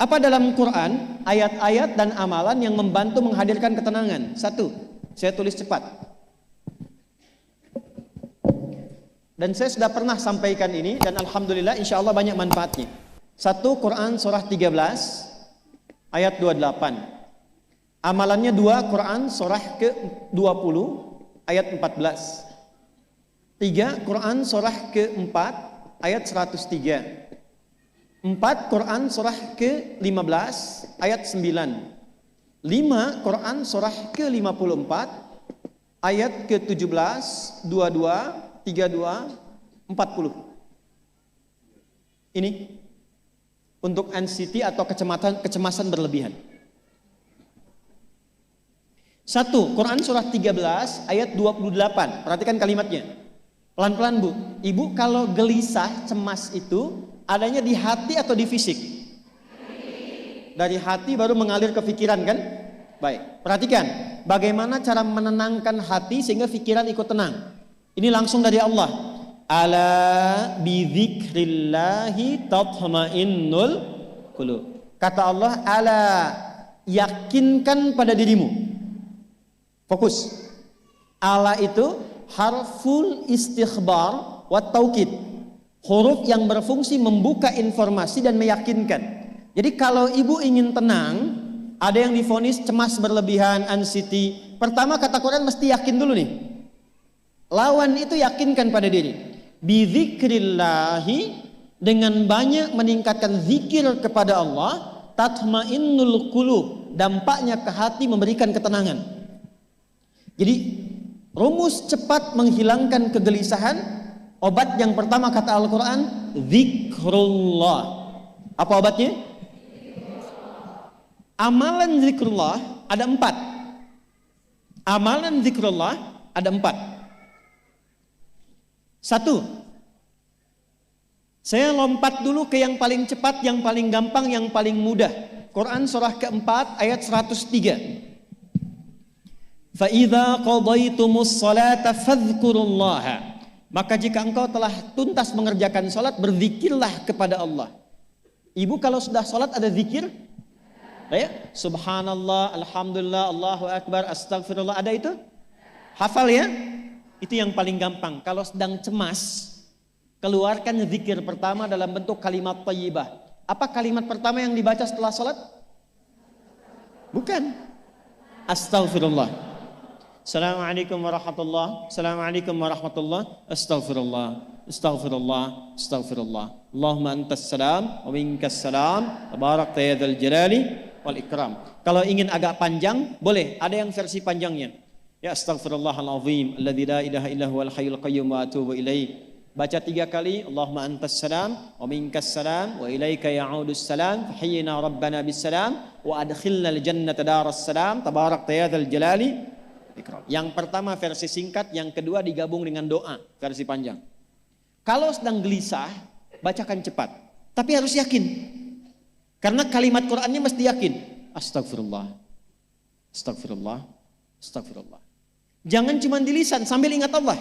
Apa dalam Quran ayat-ayat dan amalan yang membantu menghadirkan ketenangan? Satu, saya tulis cepat. Dan saya sudah pernah sampaikan ini dan alhamdulillah insya Allah banyak manfaatnya. Satu, Quran surah 13 ayat 28. Amalannya dua, Quran surah ke-20 ayat 14. Tiga, Quran surah ke-4 ayat 103. 4, Quran surah ke-15 ayat 9. 5, Quran surah ke-54 ayat ke-17, 22, 32, 40. Ini untuk anxiety atau kecemasan berlebihan. 1, Quran surah 13 ayat 28. Perhatikan kalimatnya. Pelan-pelan Bu. Ibu kalau gelisah, cemas itu adanya di hati atau di fisik? Dari hati baru mengalir ke pikiran kan? Baik, perhatikan bagaimana cara menenangkan hati sehingga pikiran ikut tenang. Ini langsung dari Allah. Ala bidzikrillahi tatmainnul qulub. Kata Allah, ala, yakinkan pada dirimu. Fokus. Ala itu harful istikhbar wa taukid. Huruf yang berfungsi membuka informasi dan meyakinkan. Jadi kalau ibu ingin tenang, ada yang divonis cemas berlebihan, anxiety. Pertama kata Quran mesti yakin dulu nih. Lawan itu yakinkan pada diri. Bidzikrillahi, dengan banyak meningkatkan zikir kepada Allah, tatmainnul qulub, dampaknya ke hati memberikan ketenangan. Jadi rumus cepat menghilangkan kegelisahan. Obat yang pertama kata Al-Quran, zikrullah. Apa obatnya? Amalan zikrullah ada 4. Amalan zikrullah ada 4. 1, saya lompat dulu ke yang paling cepat, yang paling gampang, yang paling mudah. Quran surah ke-4 ayat 103. Fa idza qadaytumus salata fadhkurullaha. Maka jika engkau telah tuntas mengerjakan sholat, berzikirlah kepada Allah. Ibu kalau sudah sholat ada zikir? Ya? Subhanallah, alhamdulillah, Allahu akbar, astagfirullah, ada itu? Hafal ya? Itu yang paling gampang. Kalau sedang cemas, keluarkan zikir pertama dalam bentuk kalimat thayyibah. Apa kalimat pertama yang dibaca setelah sholat? Bukan. Astagfirullah. Assalamualaikum warahmatullah. Assalamualaikum warahmatullah. Astaghfirullah. Astaghfirullah. Astaghfirullah. Allahumma antas salam wa minkas salam. Tabarakta ya dzal jalali wal ikram. Kalau ingin agak panjang, boleh. Ada yang versi panjangnya. Ya astaghfirullahalazim alladzi la ilaha illa huwal hayyul qayyum wa atubu ilaih. Baca 3 kali. Allahumma antas salam wa minkas salam wa ilaika ya'udus salam. Fahayyina rabbana bis salam wa adkhilna al jannata daras salam. Tabarakta ya dzal jalali. Yang pertama versi singkat, yang kedua digabung dengan doa versi panjang. Kalau sedang gelisah, bacakan cepat, tapi harus yakin. Karena kalimat Qur'annya mesti yakin. Astagfirullah, astagfirullah, astagfirullah. Jangan cuma di lisan sambil ingat Allah.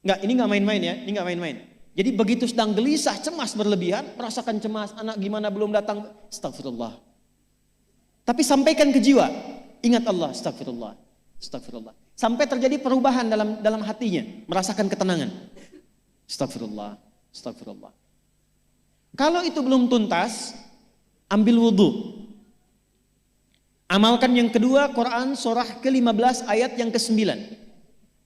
Enggak, ini enggak main-main ya, ini enggak main-main. Jadi begitu sedang gelisah, cemas berlebihan, merasakan cemas, anak gimana belum datang, astagfirullah. Tapi sampaikan ke jiwa, ingat Allah, astagfirullah. Astagfirullah. Sampai terjadi perubahan dalam hatinya, merasakan ketenangan. Astagfirullah, astagfirullah. Kalau itu belum tuntas, ambil wudhu. Amalkan yang kedua, Quran surah ke-15 ayat yang ke-9.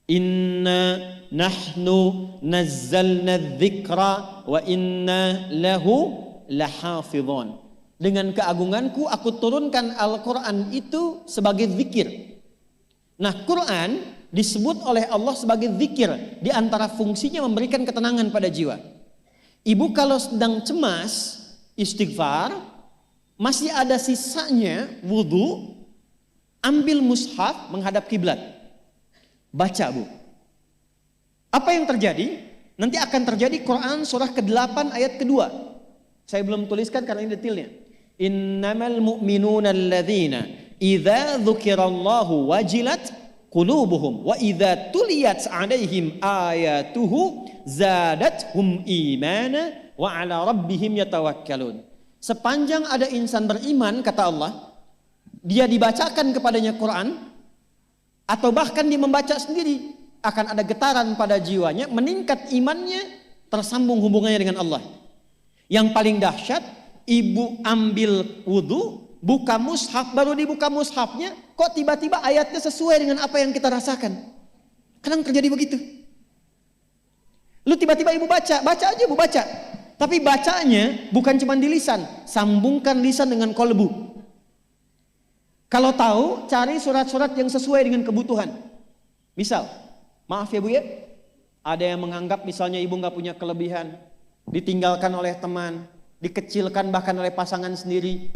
Inna nahnu nazzalna dzikra wa inna lahu lahafidhun. Dengan keagunganku aku turunkan Al-Quran itu sebagai zikir. Nah, Quran disebut oleh Allah sebagai zikir. Di antara fungsinya memberikan ketenangan pada jiwa. Ibu kalau sedang cemas, istighfar, masih ada sisanya wudhu, ambil mushaf menghadap kiblat. Baca Bu. Apa yang terjadi? Nanti akan terjadi Quran surah ke-8 ayat kedua. Saya belum tuliskan karena ini detailnya. Innamal mu'minuna alladzina idza dzukirallahu wajilat qulubuhum wa idza tuliyat 'alaihim ayatuhu zadatuhum imana wa 'ala rabbihim yatawakkalun. Sepanjang ada insan beriman, kata Allah, dia dibacakan kepadanya Quran, atau bahkan dia membaca sendiri, akan ada getaran pada jiwanya, meningkat imannya, tersambung hubungannya dengan Allah. Yang paling dahsyat, ibu ambil wudhu, buka mushaf, baru dibuka mushafnya, kok tiba-tiba ayatnya sesuai dengan apa yang kita rasakan. Kadang terjadi begitu. Lu tiba-tiba ibu baca aja ibu baca. Tapi bacanya bukan cuma di lisan, sambungkan lisan dengan kolbu. Kalau tahu, cari surat-surat yang sesuai dengan kebutuhan. Misal, maaf ya Bu ya, ada yang menganggap misalnya ibu nggak punya kelebihan, ditinggalkan oleh teman, dikecilkan bahkan oleh pasangan sendiri.